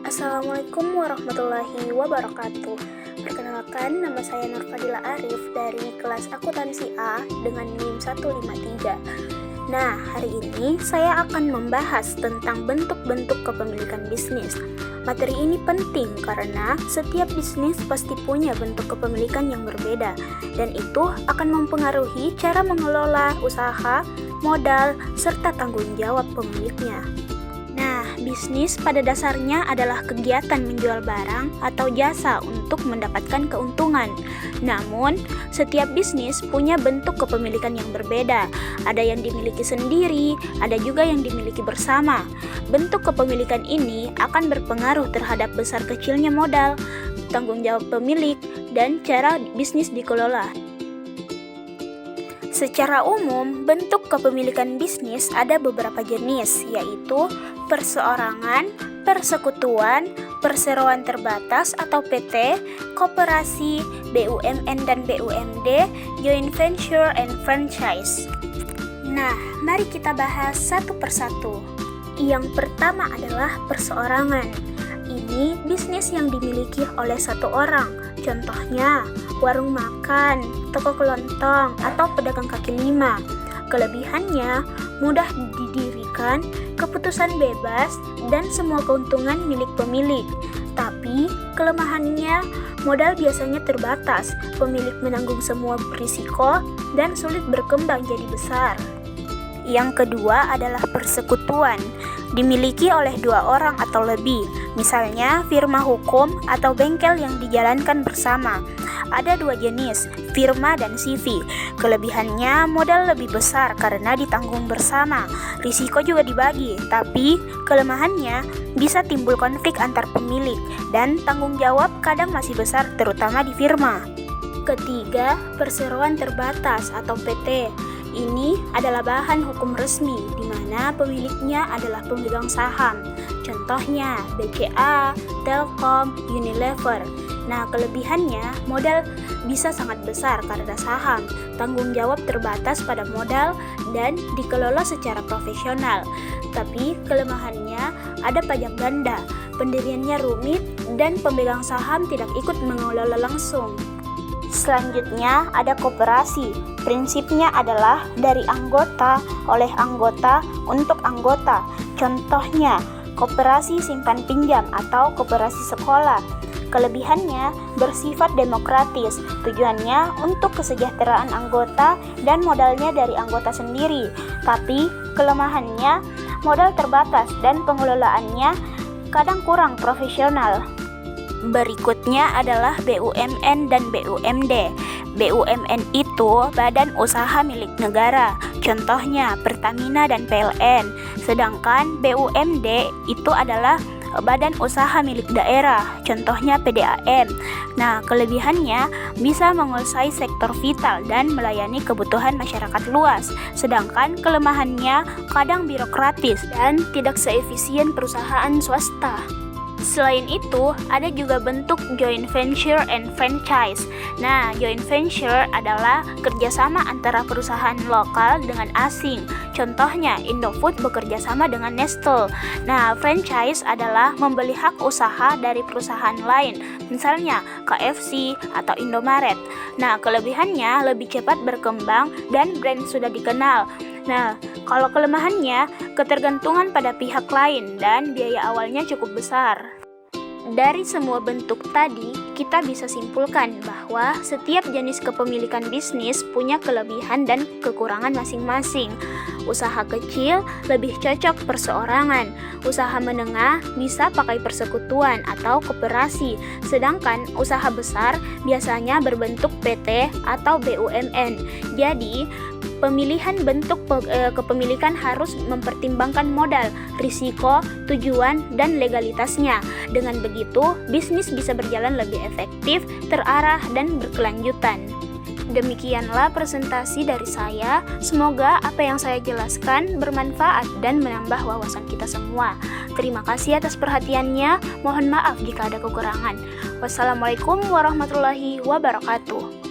Assalamualaikum warahmatullahi wabarakatuh. Perkenalkan, nama saya Nurfadila Arif dari kelas akuntansi A dengan NIM 153. Nah, hari ini saya akan membahas tentang bentuk-bentuk kepemilikan bisnis. Materi ini penting karena setiap bisnis pasti punya bentuk kepemilikan yang berbeda, dan itu akan mempengaruhi cara mengelola usaha, modal, serta tanggung jawab pemiliknya. Nah, bisnis pada dasarnya adalah kegiatan menjual barang atau jasa untuk mendapatkan keuntungan. Namun, setiap bisnis punya bentuk kepemilikan yang berbeda. Ada yang dimiliki sendiri, ada juga yang dimiliki bersama. Bentuk kepemilikan ini akan berpengaruh terhadap besar kecilnya modal, tanggung jawab pemilik, dan cara bisnis dikelola. Secara umum, bentuk kepemilikan bisnis ada beberapa jenis, yaitu perseorangan, persekutuan, perseroan terbatas atau PT, koperasi, BUMN dan BUMD, joint venture, and franchise. Nah, mari kita bahas satu persatu. Yang pertama adalah perseorangan. Ini bisnis yang dimiliki oleh satu orang. Contohnya, warung makan, toko kelontong, atau pedagang kaki lima. Kelebihannya, mudah didirikan, keputusan bebas, dan semua keuntungan milik pemilik. Tapi, kelemahannya, modal biasanya terbatas, pemilik menanggung semua risiko, dan sulit berkembang jadi besar. Yang kedua adalah persekutuan, dimiliki oleh dua orang atau lebih, misalnya firma hukum atau bengkel yang dijalankan bersama. Ada dua jenis, firma dan CV. Kelebihannya modal lebih besar karena ditanggung bersama, risiko juga dibagi, tapi kelemahannya bisa timbul konflik antar pemilik dan tanggung jawab kadang masih besar terutama di firma. Ketiga, perseroan terbatas atau PT. Ini adalah bahan hukum resmi di mana pemiliknya adalah pemegang saham. Contohnya BCA, Telkom, Unilever. Nah, kelebihannya modal bisa sangat besar karena saham, tanggung jawab terbatas pada modal, dan dikelola secara profesional. Tapi kelemahannya ada pajak ganda, pendiriannya rumit, dan pemegang saham tidak ikut mengelola langsung. Selanjutnya ada koperasi. Prinsipnya adalah dari anggota, oleh anggota, untuk anggota. Contohnya, koperasi simpan pinjam atau koperasi sekolah. Kelebihannya bersifat demokratis, tujuannya untuk kesejahteraan anggota dan modalnya dari anggota sendiri. Tapi kelemahannya modal terbatas dan pengelolaannya kadang kurang profesional. Berikutnya adalah BUMN dan BUMD. BUMN itu badan usaha milik negara, contohnya Pertamina dan PLN. Sedangkan BUMD itu adalah badan usaha milik daerah, contohnya PDAM. Nah, kelebihannya bisa menguasai sektor vital dan melayani kebutuhan masyarakat luas. Sedangkan kelemahannya kadang birokratis dan tidak seefisien perusahaan swasta. Selain itu, ada juga bentuk joint venture and franchise. Nah, joint venture adalah kerjasama antara perusahaan lokal dengan asing. Contohnya, Indofood bekerja sama dengan Nestle. Nah, franchise adalah membeli hak usaha dari perusahaan lain, misalnya KFC atau Indomaret. Nah, kelebihannya lebih cepat berkembang dan brand sudah dikenal. Nah, kalau kelemahannya, ketergantungan pada pihak lain dan biaya awalnya cukup besar. Dari semua bentuk tadi, kita bisa simpulkan bahwa setiap jenis kepemilikan bisnis punya kelebihan dan kekurangan masing-masing. Usaha kecil lebih cocok perseorangan, usaha menengah bisa pakai persekutuan atau koperasi, sedangkan usaha besar biasanya berbentuk PT atau BUMN. Jadi, pemilihan bentuk kepemilikan harus mempertimbangkan modal, risiko, tujuan, dan legalitasnya. Dengan begitu, bisnis bisa berjalan lebih efektif, terarah, dan berkelanjutan. Demikianlah presentasi dari saya. Semoga apa yang saya jelaskan bermanfaat dan menambah wawasan kita semua. Terima kasih atas perhatiannya. Mohon maaf jika ada kekurangan. Wassalamualaikum warahmatullahi wabarakatuh.